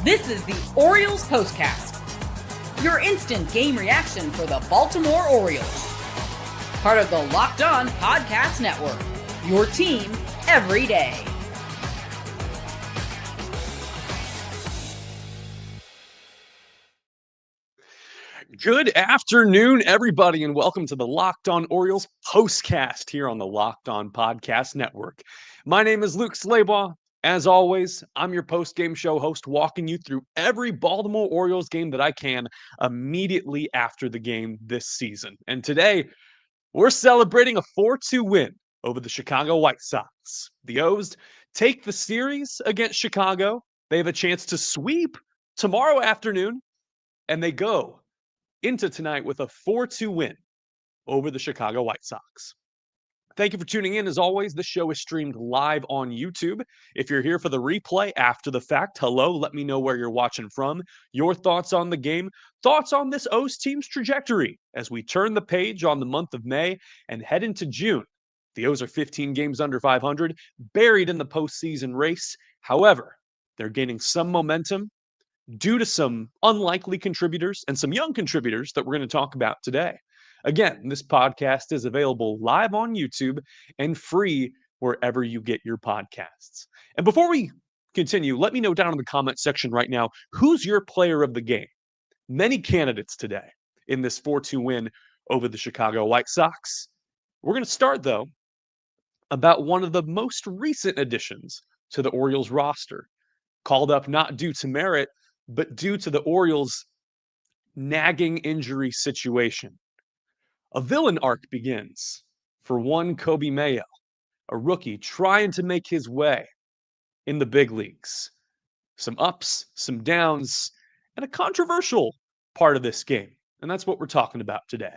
This is the Orioles POSTCAST, your instant game reaction for the Baltimore Orioles. Part of the Locked On Podcast Network, your team every day. Good afternoon, everybody, and welcome to the Locked On Orioles POSTCAST here on the Locked On Podcast Network. My name is Luke Slabaugh. As always, I'm your post-game show host, walking you through every Baltimore Orioles game that I can immediately after the game this season. And today, we're celebrating a 4-2 win over the Chicago White Sox. The O's take the series against Chicago. They have a chance to sweep tomorrow afternoon, and they go into tonight with a 4-2 win over the Chicago White Sox. Thank you for tuning in. As always, the show is streamed live on YouTube. If you're here for the replay after the fact, hello, let me know where you're watching from, your thoughts on the game, thoughts on this O's team's trajectory as we turn the page on the month of May and head into June. The O's are 15 games under 500, buried in the postseason race. However, they're gaining some momentum due to some unlikely contributors and some young contributors that we're going to talk about today. Again, this podcast is available live on YouTube and free wherever you get your podcasts. And before we continue, let me know down in the comment section right now, who's your player of the game? Many candidates today in this 4-2 win over the Chicago White Sox. We're going to start, though, about one of the most recent additions to the Orioles roster, called up not due to merit, but due to the Orioles' nagging injury situation. A villain arc begins for one Coby Mayo, a rookie trying to make his way in the big leagues. Some ups, some downs, and a controversial part of this game. And that's what we're talking about today.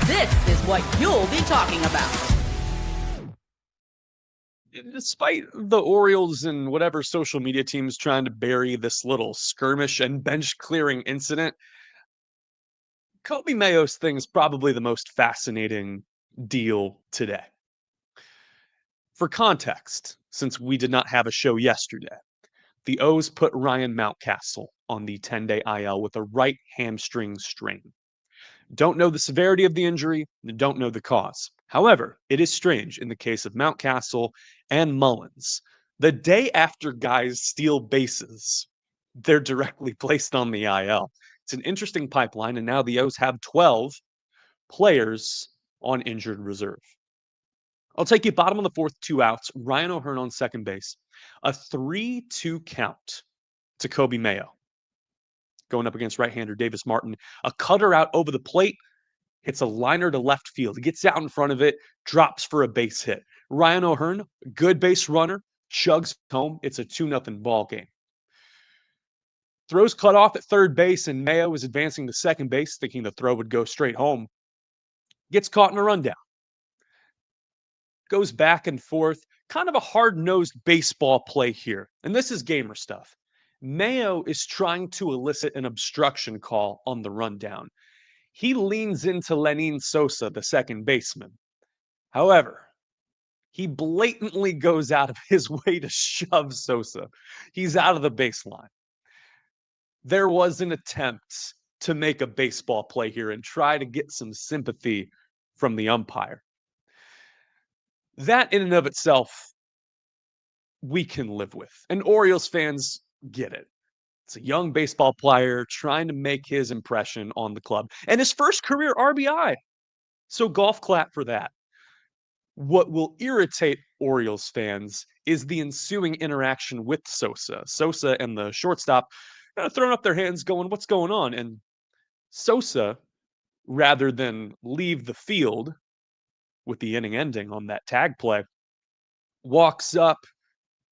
This is what you'll be talking about. Despite the Orioles and whatever social media teams trying to bury this little skirmish and bench clearing incident, Coby Mayo's thing is probably the most fascinating deal today. For context, since we did not have a show yesterday, the O's put Ryan Mountcastle on the 10-day IL with a right hamstring strain. Don't know the severity of the injury, don't know the cause. However, it is strange in the case of Mountcastle and Mullins. The day after guys steal bases, they're directly placed on the IL. It's an interesting pipeline, and now the O's have 12 players on injured reserve. I'll take you bottom of the fourth, 2 outs, Ryan O'Hearn on second base, a 3-2 count to Coby Mayo. Going up against right-hander Davis Martin, a cutter out over the plate, hits a liner to left field. He gets out in front of it, drops for a base hit. Ryan O'Hearn, good base runner, chugs home. It's a 2-0 ball game. Throws cut off at third base, and Mayo is advancing to second base, thinking the throw would go straight home. Gets caught in a rundown. Goes back and forth. Kind of a hard-nosed baseball play here. And this is gamer stuff. Mayo is trying to elicit an obstruction call on the rundown. He leans into Lenin Sosa, the second baseman. However, he blatantly goes out of his way to shove Sosa. He's out of the baseline. There was an attempt to make a baseball play here and try to get some sympathy from the umpire. That in and of itself, we can live with. And Orioles fans get it. It's a young baseball player trying to make his impression on the club. And his first career RBI. So golf clap for that. What will irritate Orioles fans is the ensuing interaction with Sosa. Sosa and the shortstop kind of throwing up their hands going, what's going on? And Sosa, rather than leave the field with the inning ending on that tag play, walks up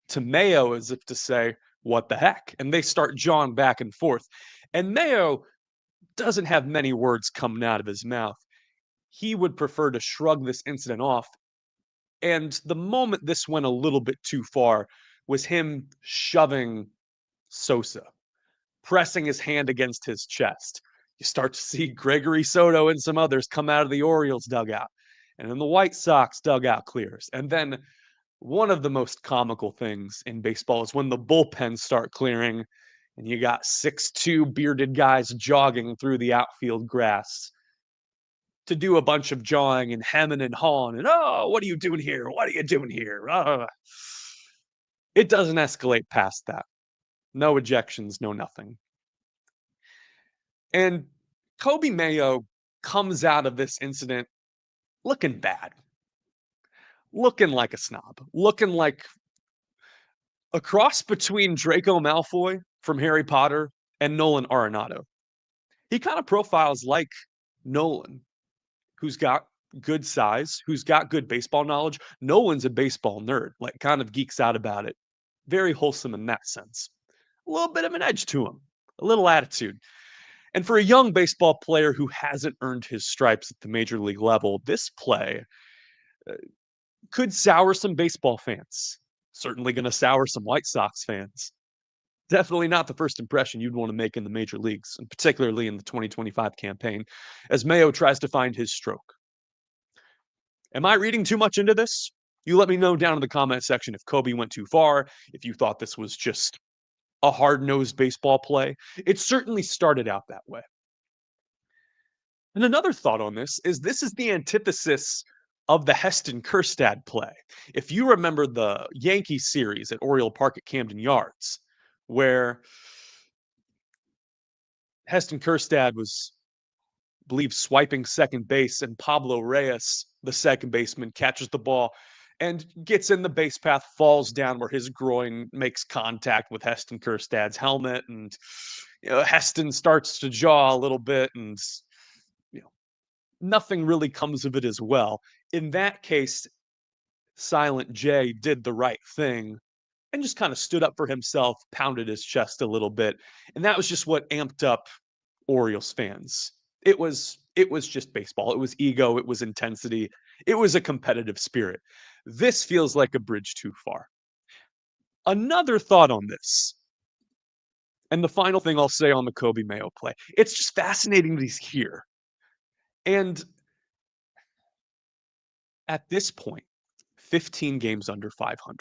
to Mayo as if to say, what the heck? And they start jawing back and forth. And Mayo doesn't have many words coming out of his mouth. He would prefer to shrug this incident off. And the moment this went a little bit too far was him shoving Sosa, pressing his hand against his chest. You start to see Gregory Soto and some others come out of the Orioles dugout. And then the White Sox dugout clears. And then One of the most comical things in baseball is when the bullpens start clearing and you got 6'2" bearded guys jogging through the outfield grass to do a bunch of jawing and hemming and hawing and, oh, what are you doing here? What are you doing here? It doesn't escalate past that. No ejections, no nothing. And Coby Mayo comes out of this incident looking bad, looking like a snob, looking like a cross between Draco Malfoy from Harry Potter and Nolan Arenado. He kind of profiles like Nolan, who's got good size, who's got good baseball knowledge. Nolan's a baseball nerd, like kind of geeks out about it. Very wholesome in that sense. A little bit of an edge to him, a little attitude. And for a young baseball player who hasn't earned his stripes at the major league level, this play could sour some baseball fans. Certainly going to sour some White Sox fans. Definitely not the first impression you'd want to make in the major leagues, and particularly in the 2025 campaign, as Mayo tries to find his stroke. Am I reading too much into this? You let me know down in the comment section if Coby went too far, if you thought this was just a hard-nosed baseball play. It certainly started out that way. And another thought on this is the antithesis of the Heston Kjerstad play. If you remember the Yankee series at Oriole Park at Camden Yards, where Heston Kjerstad was, I believe, swiping second base, and Pablo Reyes, the second baseman, catches the ball and gets in the base path, falls down where his groin makes contact with Heston Kjerstad's helmet, and Heston starts to jaw a little bit, and nothing really comes of it as well. In that case, Silent J did the right thing and just kind of stood up for himself, pounded his chest a little bit. And that was just what amped up Orioles fans. It was just baseball. It was ego. It was intensity. It was a competitive spirit. This feels like a bridge too far. Another thought on this, and the final thing I'll say on the Coby Mayo play, it's just fascinating that he's here. And at this point, 15 games under 500.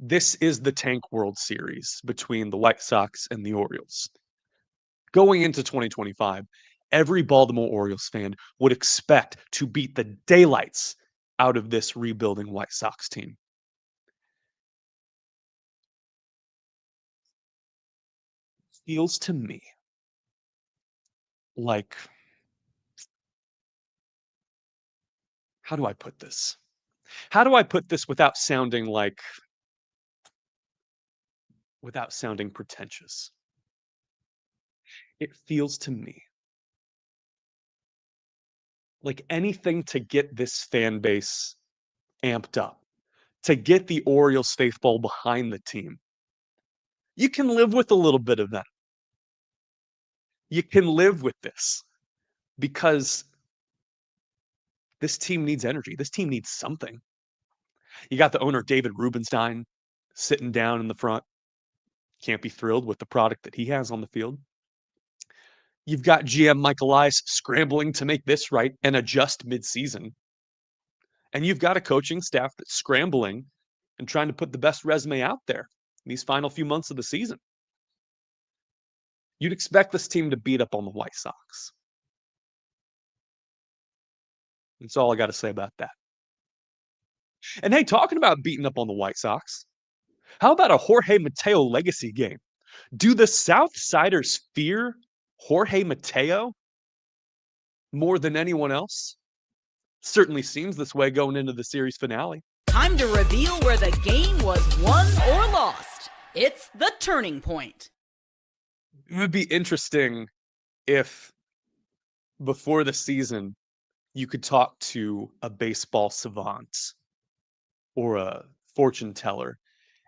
This is the Tank World Series between the White Sox and the Orioles. Going into 2025, every Baltimore Orioles fan would expect to beat the daylights out of this rebuilding White Sox team. Feels to me like, how do I put this? How do I put this without sounding pretentious? It feels to me like anything to get this fan base amped up, to get the Orioles faithful behind the team. You can live with a little bit of that. You can live with this because this team needs energy. This team needs something. You got the owner, David Rubenstein, sitting down in the front. Can't be thrilled with the product that he has on the field. You've got GM Mike Elias scrambling to make this right and adjust midseason. And you've got a coaching staff that's scrambling and trying to put the best resume out there in these final few months of the season. You'd expect this team to beat up on the White Sox. That's all I got to say about that. And hey, talking about beating up on the White Sox, how about a Jorge Mateo legacy game? Do the Southsiders fear Jorge Mateo more than anyone else? Certainly seems this way going into the series finale. Time to reveal where the game was won or lost. It's the turning point. It would be interesting if before the season you could talk to a baseball savant or a fortune teller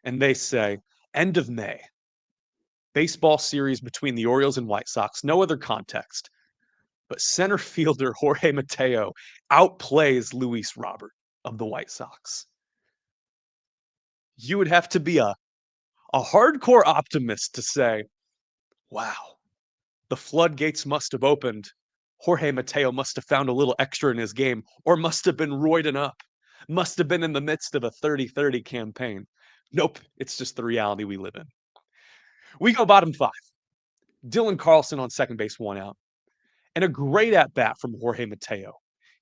and they say, end of May, baseball series between the Orioles and White Sox, no other context, but center fielder Jorge Mateo outplays Luis Robert of the White Sox. You would have to be a hardcore optimist to say, wow, the floodgates must have opened. Jorge Mateo must have found a little extra in his game or must have been roiding up Must have been in the midst of a 30-30 campaign. Nope, it's just the reality we live in. We go bottom 5. Dylan Carlson on second base, 1 out. And a great at-bat from Jorge Mateo.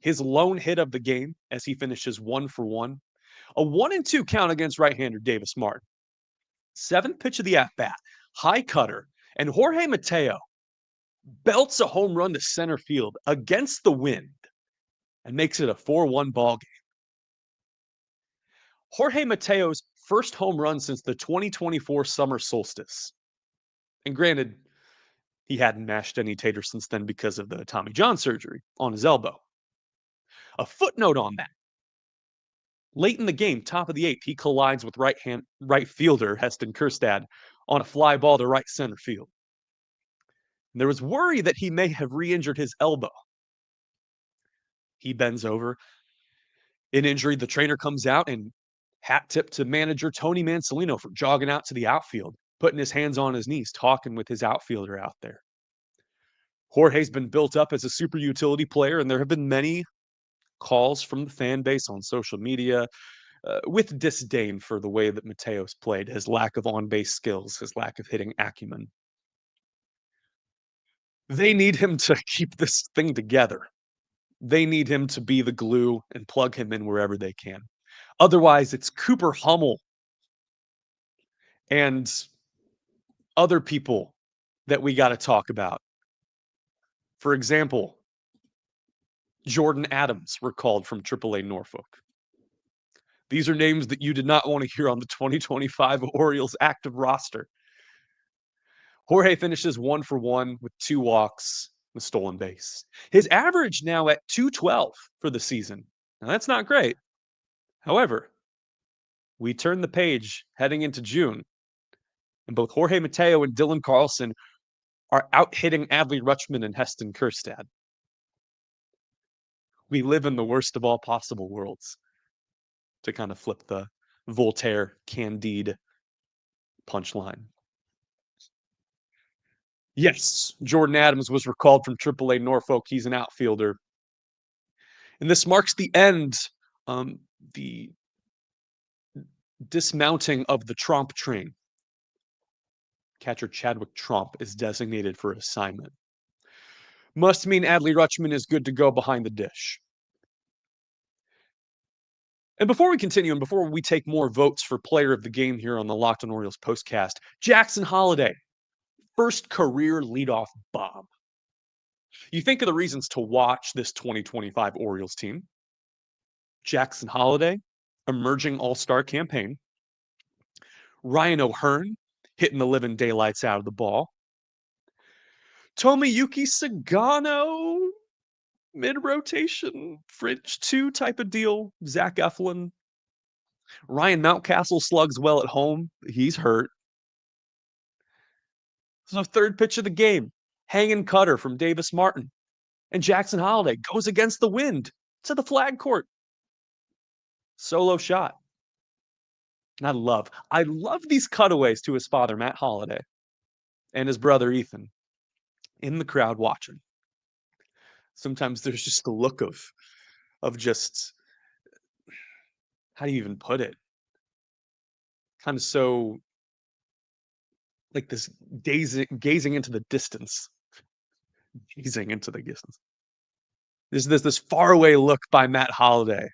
His lone hit of the game as he finishes 1 for 1. A 1-2 count against right-hander Davis Martin. 7th pitch of the at-bat, high cutter, and Jorge Mateo belts a home run to center field against the wind and makes it a 4-1 ball game. Jorge Mateo's first home run since the 2024 summer solstice. And granted, he hadn't mashed any tater since then because of the Tommy John surgery on his elbow. A footnote on that. Late in the game, top of the 8th, he collides with right fielder Heston Kjerstad on a fly ball to right center field. And there was worry that he may have re-injured his elbow. He bends over. In injury, the trainer comes out and hat tip to manager Tony Mansolino for jogging out to the outfield, putting his hands on his knees, talking with his outfielder out there. Jorge's been built up as a super utility player, and there have been many calls from the fan base on social media with disdain for the way that Mateo's played, his lack of on-base skills, his lack of hitting acumen. They need him to keep this thing together. They need him to be the glue and plug him in wherever they can. Otherwise, it's Cooper Hummel and other people that we got to talk about. For example, Jordan Adams recalled from AAA Norfolk. These are names that you did not want to hear on the 2025 Orioles active roster. Jorge finishes 1 for 1 with 2 walks and a stolen base. His average now at 212 for the season. Now, that's not great. However, we turn the page heading into June, and both Jorge Mateo and Dylan Carlson are out hitting Adley Rutschman and Heston Kjerstad. We live in the worst of all possible worlds, to kind of flip the Voltaire Candide punchline. Yes, Jordan Adams was recalled from AAA Norfolk. He's an outfielder. And this marks the end, the dismounting of the Tromp train. Catcher Chadwick Tromp is designated for assignment. Must mean Adley Rutschman is good to go behind the dish. And before we continue, and before we take more votes for player of the game here on the Locked on Orioles postcast, Jackson Holliday, first career leadoff bomb. You think of the reasons to watch this 2025 Orioles team. Jackson Holliday, emerging all-star campaign. Ryan O'Hearn, hitting the living daylights out of the ball. Tomoyuki Sagano, mid-rotation, fringe 2 type of deal. Zach Eflin. Ryan Mountcastle slugs well at home. He's hurt. So 3rd pitch of the game, hanging cutter from Davis Martin. And Jackson Holliday goes against the wind to the flag court. Solo shot. And I love these cutaways to his father, Matt Holliday, and his brother, Ethan, in the crowd watching. Sometimes there's just the look of just, how do you even put it? Kind of so, like this gazing into the distance. Gazing into the distance. There's this faraway look by Matt Holliday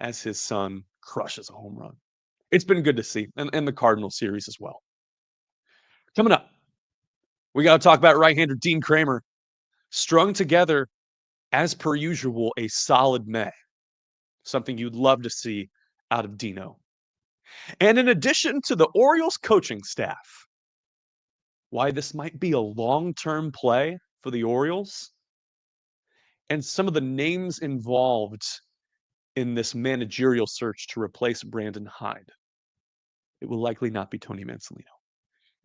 as his son crushes a home run. It's been good to see, and the Cardinal series as well. Coming up, we got to talk about right-hander Dean Kremer. Strung together, as per usual, a solid May. Something you'd love to see out of Dino. And in addition to the Orioles coaching staff, why this might be a long-term play for the Orioles, and some of the names involved in this managerial search to replace Brandon Hyde. It will likely not be Tony Mansolino,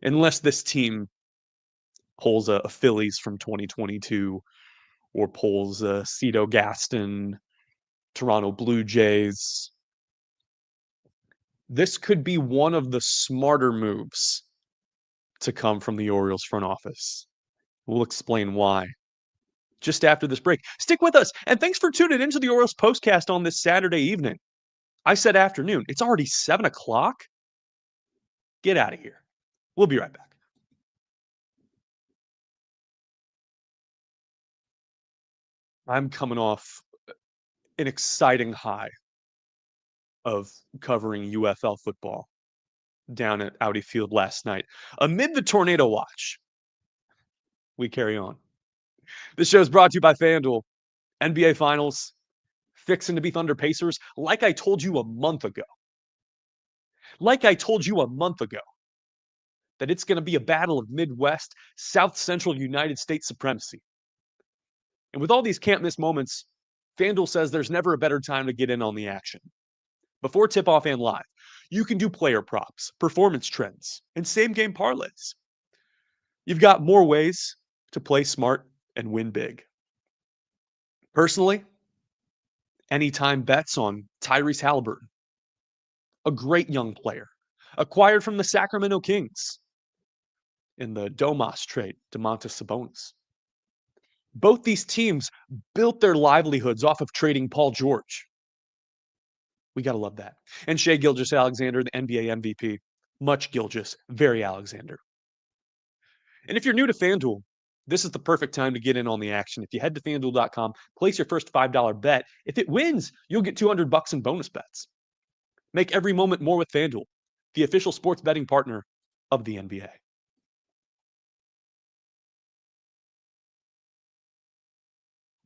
unless this team pulls a Phillies from 2022 or pulls a Cito Gaston, Toronto Blue Jays. This could be one of the smarter moves to come from the Orioles front office. We'll explain why just after this break. Stick with us, and thanks for tuning into the Orioles postcast on this Saturday evening. I said afternoon. It's already 7 o'clock? Get out of here. We'll be right back. I'm coming off an exciting high of covering UFL football down at Audi Field last night. Amid the tornado watch, we carry on. This show is brought to you by FanDuel. NBA Finals, fixing to be Thunder Pacers, like I told you a month ago. That it's going to be a battle of Midwest, South Central United States supremacy. And with all these can't miss moments, FanDuel says there's never a better time to get in on the action. Before tip-off and live, you can do player props, performance trends, and same-game parlays. You've got more ways to play smart and win big. Personally, anytime bets on Tyrese Halliburton, a great young player, acquired from the Sacramento Kings in the Domas trade, Domantas Sabonis. Both these teams built their livelihoods off of trading Paul George. We got to love that. And Shai Gilgeous-Alexander, the NBA MVP. Much Gilgeous, very Alexander. And if you're new to FanDuel, this is the perfect time to get in on the action. If you head to FanDuel.com, place your first $5 bet. If it wins, you'll get $200 in bonus bets. Make every moment more with FanDuel, the official sports betting partner of the NBA.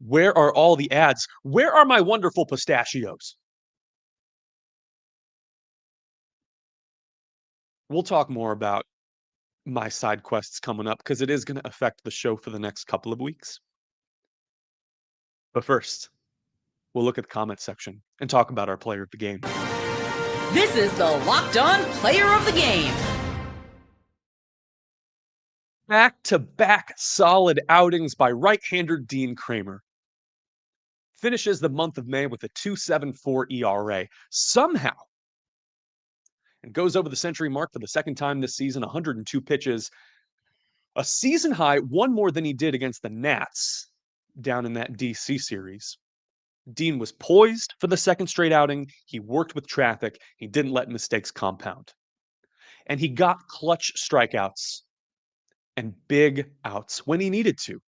Where are all the ads? Where are my wonderful pistachios? We'll talk more about my side quests coming up because it is going to affect the show for the next couple of weeks. But first, we'll look at the comment section and talk about our player of the game. This is the Locked On Player of the Game. Back-to-back solid outings by right-hander Dean Kremer. Finishes the month of May with a 2.74 ERA. Somehow, and goes over the century mark for the second time this season, 102 pitches. A season high, one more than he did against the Nats down in that DC series. Dean was poised for the second straight outing. He worked with traffic. He didn't let mistakes compound. And he got clutch strikeouts and big outs when he needed to.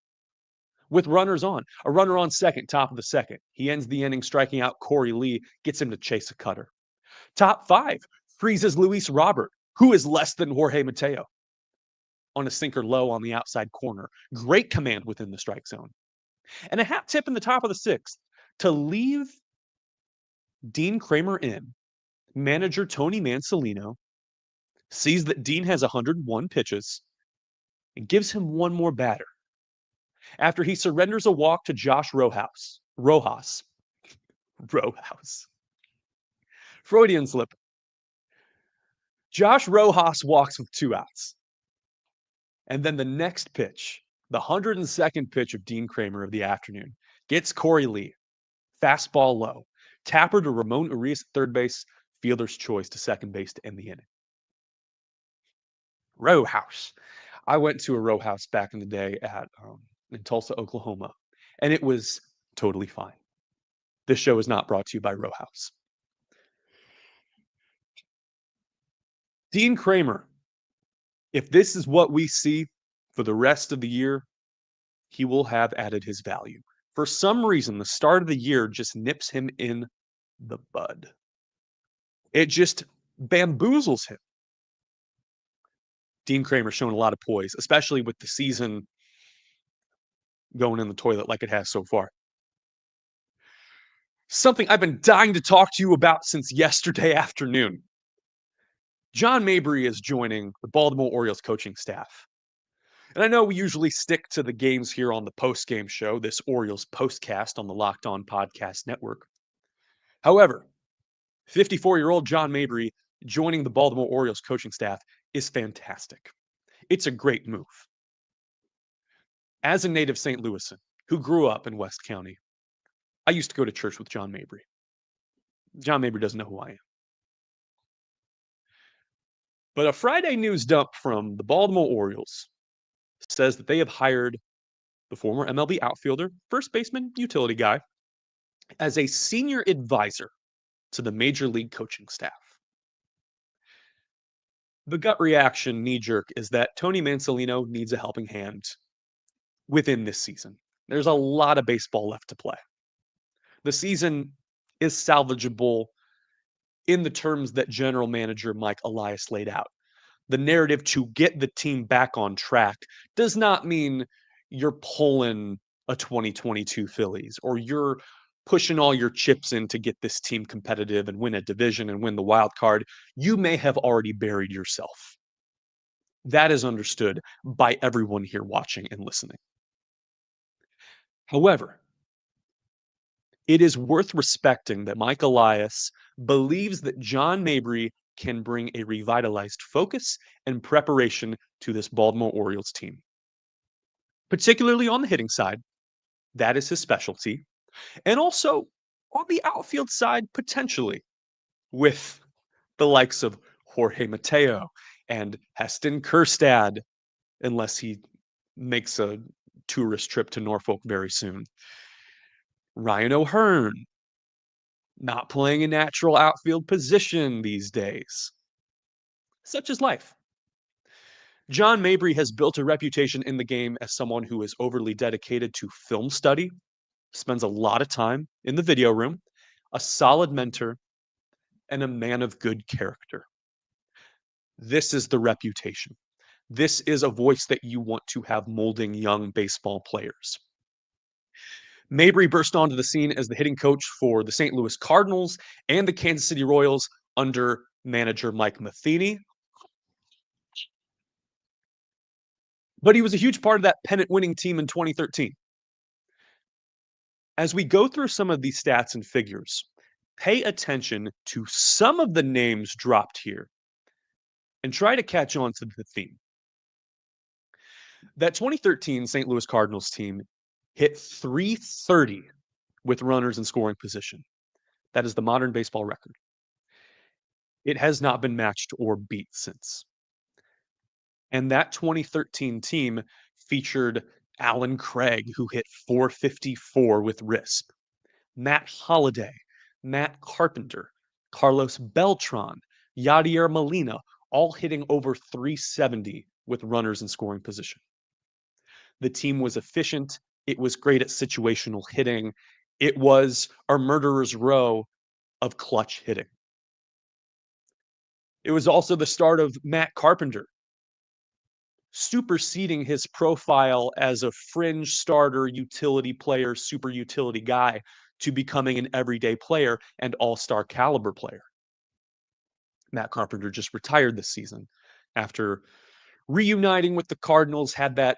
With runners on, a runner on second, top of the second. He ends the inning striking out Corey Lee, gets him to chase a cutter. Top five, freezes Luis Robert, who is less than Jorge Mateo, on a sinker low on the outside corner. Great command within the strike zone. And a hat tip in the top of the sixth to leave Dean Kremer in. Manager Tony Mansolino sees that Dean has 101 pitches and gives him one more batter after he surrenders a walk to Josh Rojas. Freudian slip. Josh Rojas walks with 2 outs. And then the next pitch, the 102nd pitch of Dean Kremer of the afternoon, gets Corey Lee. Fastball low. Tapper to Ramon Urias at third base. Fielder's choice to second base to end the inning. Row house. I went to a row house back in the day in Tulsa, Oklahoma, and it was totally fine. This show is not brought to you by Row House. Dean Kremer, if this is what we see for the rest of the year, he will have added his value. For some reason, the start of the year just nips him in the bud. It just bamboozles him. Dean Kremer showing a lot of poise, especially with the season going in the toilet like it has so far. Something I've been dying to talk to you about since yesterday afternoon. John Mabry is joining the Baltimore Orioles coaching staff. And I know we usually stick to the games here on the post-game show, this Orioles postcast on the Locked On Podcast Network. However, 54-year-old John Mabry joining the Baltimore Orioles coaching staff is fantastic. It's a great move. As a native St. Louisan who grew up in West County, I used to go to church with John Mabry. John Mabry doesn't know who I am. But a Friday news dump from the Baltimore Orioles says that they have hired the former MLB outfielder, first baseman, utility guy, as a senior advisor to the major league coaching staff. The gut reaction, knee jerk, is that Tony Mansolino needs a helping hand within this season. There's a lot of baseball left to play. The season is salvageable in the terms that general manager Mike Elias laid out. The narrative to get the team back on track does not mean you're pulling a 2022 Phillies or you're pushing all your chips in to get this team competitive and win a division and win the wild card. You may have already buried yourself. That is understood by everyone here watching and listening. However, it is worth respecting that Mike Elias believes that John Mabry can bring a revitalized focus and preparation to this Baltimore Orioles team. Particularly on the hitting side, that is his specialty. And also on the outfield side, potentially, with the likes of Jorge Mateo and Heston Kjerstad, unless he makes a tourist trip to Norfolk very soon. Ryan O'Hearn, not playing a natural outfield position these days. Such is life. John Mabry has built a reputation in the game as someone who is overly dedicated to film study, spends a lot of time in the video room, a solid mentor, and a man of good character. This is the reputation. This is a voice that you want to have molding young baseball players. Mabry burst onto the scene as the hitting coach for the St. Louis Cardinals and the Kansas City Royals under manager Mike Matheny. But he was a huge part of that pennant-winning team in 2013. As we go through some of these stats and figures, pay attention to some of the names dropped here and try to catch on to the theme. That 2013 St. Louis Cardinals team hit .330 with runners in scoring position. That is the modern baseball record. It has not been matched or beat since. And that 2013 team featured Alan Craig, who hit .454 with RISP, Matt Holliday, Matt Carpenter, Carlos Beltran, Yadier Molina, all hitting over .370 with runners in scoring position. The team was efficient. It was great at situational hitting. It was a murderer's row of clutch hitting. It was also the start of Matt Carpenter superseding his profile as a fringe starter, utility player, super utility guy to becoming an everyday player and all-star caliber player. Matt Carpenter just retired this season after reuniting with the Cardinals, had that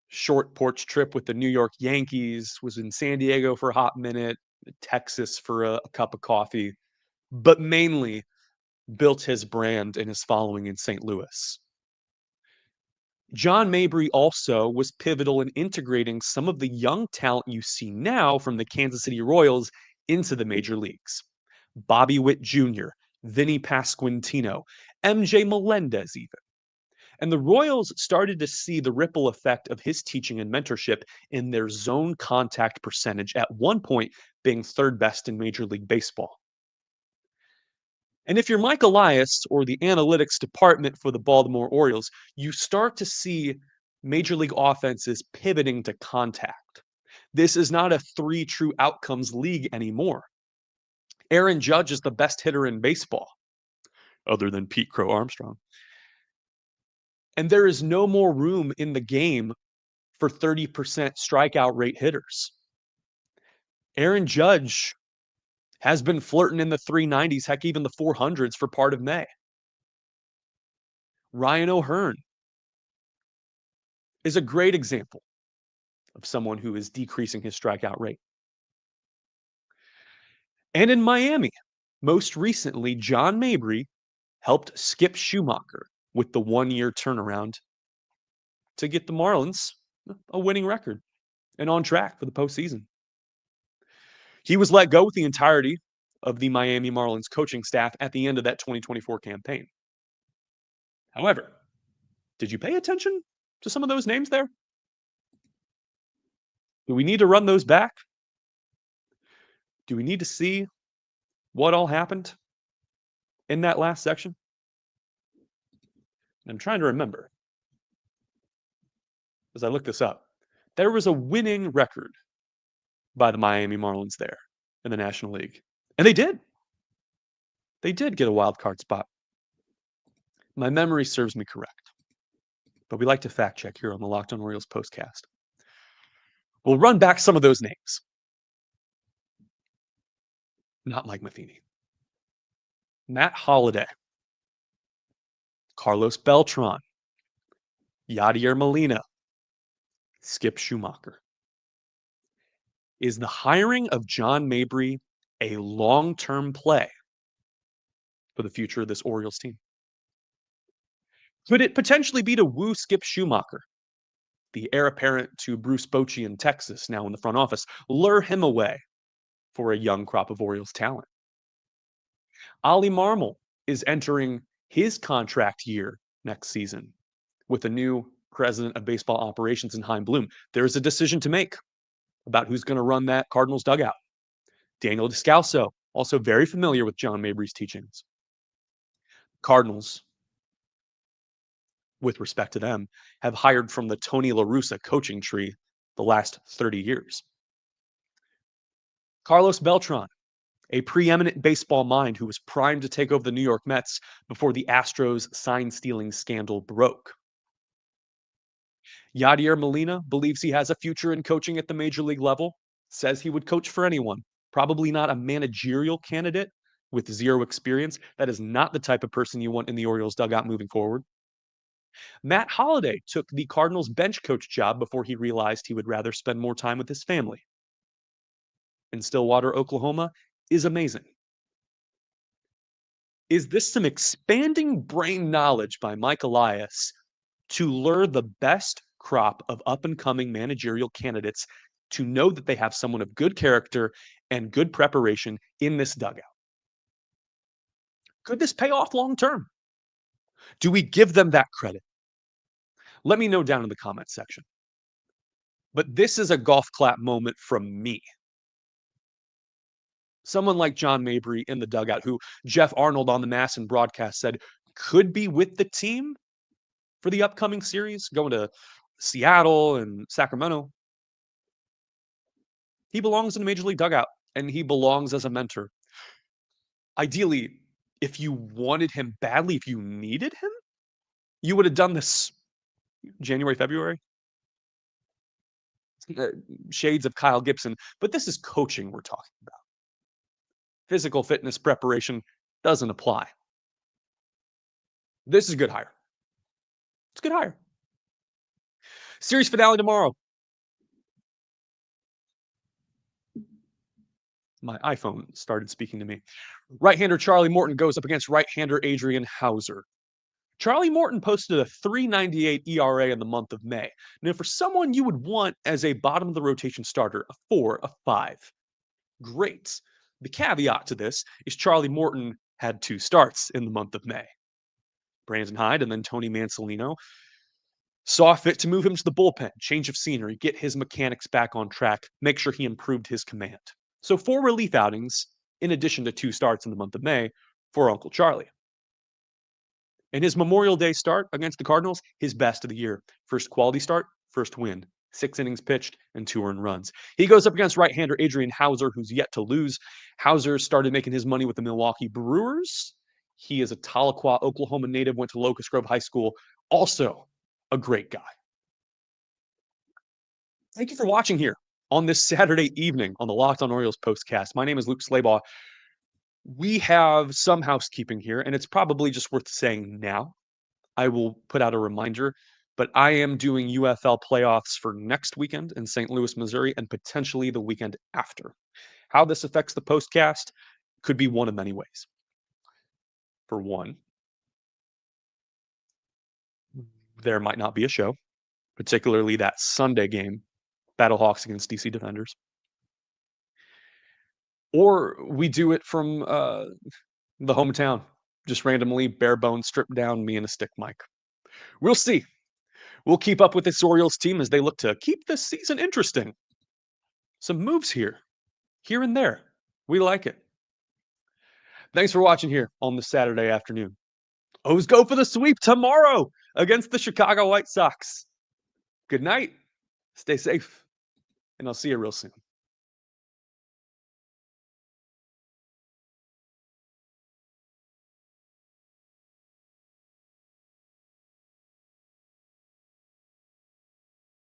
short porch trip with the New York Yankees, was in San Diego for a hot minute, Texas for a cup of coffee, but mainly built his brand and his following in St. Louis. John Mabry also was pivotal in integrating some of the young talent you see now from the Kansas City Royals into the major leagues. Bobby Witt Jr., Vinny Pasquantino, MJ Melendez even. And the Royals started to see the ripple effect of his teaching and mentorship in their zone contact percentage, at one point being third best in Major League Baseball. And if you're Mike Elias or the analytics department for the Baltimore Orioles, you start to see Major League offenses pivoting to contact. This is not a three true outcomes league anymore. Aaron Judge is the best hitter in baseball, other than Pete Crow Armstrong. And there is no more room in the game for 30% strikeout rate hitters. Aaron Judge has been flirting in the 390s, heck, even the 400s for part of May. Ryan O'Hearn is a great example of someone who is decreasing his strikeout rate. And in Miami, most recently, John Mabry helped Skip Schumacher with the one-year turnaround to get the Marlins a winning record and on track for the postseason. He was let go with the entirety of the Miami Marlins coaching staff at the end of that 2024 campaign. However, did you pay attention to some of those names there? Do we need to run those back? Do we need to see what all happened in that last section? I'm trying to remember as I look this up. There was a winning record by the Miami Marlins there in the National League. And they did. They did get a wild card spot. My memory serves me correct. But we like to fact check here on the Locked On Orioles postcast. We'll run back some of those names. Not Mike Matheny. Matt Holliday. Carlos Beltran. Yadier Molina. Skip Schumacher. Is the hiring of John Mabry a long-term play for the future of this Orioles team? Could it potentially be to woo Skip Schumacher, the heir apparent to Bruce Bochy in Texas, now in the front office, lure him away for a young crop of Orioles talent? Ollie Marmol is entering his contract year next season with a new president of baseball operations in Chaim Bloom. There's a decision to make about who's going to run that Cardinals dugout. Daniel Descalso, also very familiar with John Mabry's teachings. Cardinals, with respect to them, have hired from the Tony La Russa coaching tree the last 30 years. Carlos Beltran, a preeminent baseball mind who was primed to take over the New York Mets before the Astros sign-stealing scandal broke. Yadier Molina believes he has a future in coaching at the major league level, says he would coach for anyone, probably not a managerial candidate with zero experience. That is not the type of person you want in the Orioles dugout moving forward. Matt Holliday took the Cardinals bench coach job before he realized he would rather spend more time with his family. In Stillwater, Oklahoma, is amazing. Is this some expanding brain knowledge by Mike Elias to lure the best crop of up-and-coming managerial candidates to know that they have someone of good character and good preparation in this dugout? Could this pay off long term? Do we give them that credit? Let me know down in the comments section. But this is a golf clap moment from me. Someone like John Mabry in the dugout, who Jeff Arnold on the MASN broadcast said could be with the team for the upcoming series, going to Seattle and Sacramento. He belongs in a major league dugout, and he belongs as a mentor. Ideally, if you wanted him badly, if you needed him, you would have done this January, February. Shades of Kyle Gibson, but this is coaching we're talking about. Physical fitness preparation doesn't apply. This is a good hire. It's a good hire. Series finale tomorrow. My iPhone started speaking to me. Right-hander Charlie Morton goes up against right-hander Adrian Hauser. Charlie Morton posted a 3.98 ERA in the month of May. Now, for someone you would want as a bottom-of-the-rotation starter, a 4, a 5. Great. The caveat to this is Charlie Morton had 2 starts in the month of May. Brandon Hyde and then Tony Mansolino saw fit to move him to the bullpen, change of scenery, get his mechanics back on track, make sure he improved his command. So 4 relief outings, in addition to 2 starts in the month of May, for Uncle Charlie. And his Memorial Day start against the Cardinals, his best of the year. First quality start, first win. 6 innings pitched and 2 earned runs. He goes up against right-hander Adrian Hauser, who's yet to lose. Hauser started making his money with the Milwaukee Brewers. He is a Tahlequah, Oklahoma native, went to Locust Grove High School. Also a great guy. Thank you for watching here on this Saturday evening on the Locked On Orioles postcast. My name is Luke Slabaugh. We have some housekeeping here, and it's probably just worth saying now. I will put out a reminder, but I am doing UFL playoffs for next weekend in St. Louis, Missouri, and potentially the weekend after. How this affects the postcast could be one of many ways. For one, there might not be a show, particularly that Sunday game, Battlehawks against DC Defenders. Or we do it from the hometown, just randomly, bare bones, stripped down, me and a stick mic. We'll see. We'll keep up with this Orioles team as they look to keep this season interesting. some moves here and there. We like it. Thanks for watching here on this Saturday afternoon. O's go for the sweep tomorrow against the Chicago White Sox. Good night. Stay safe. And I'll see you real soon.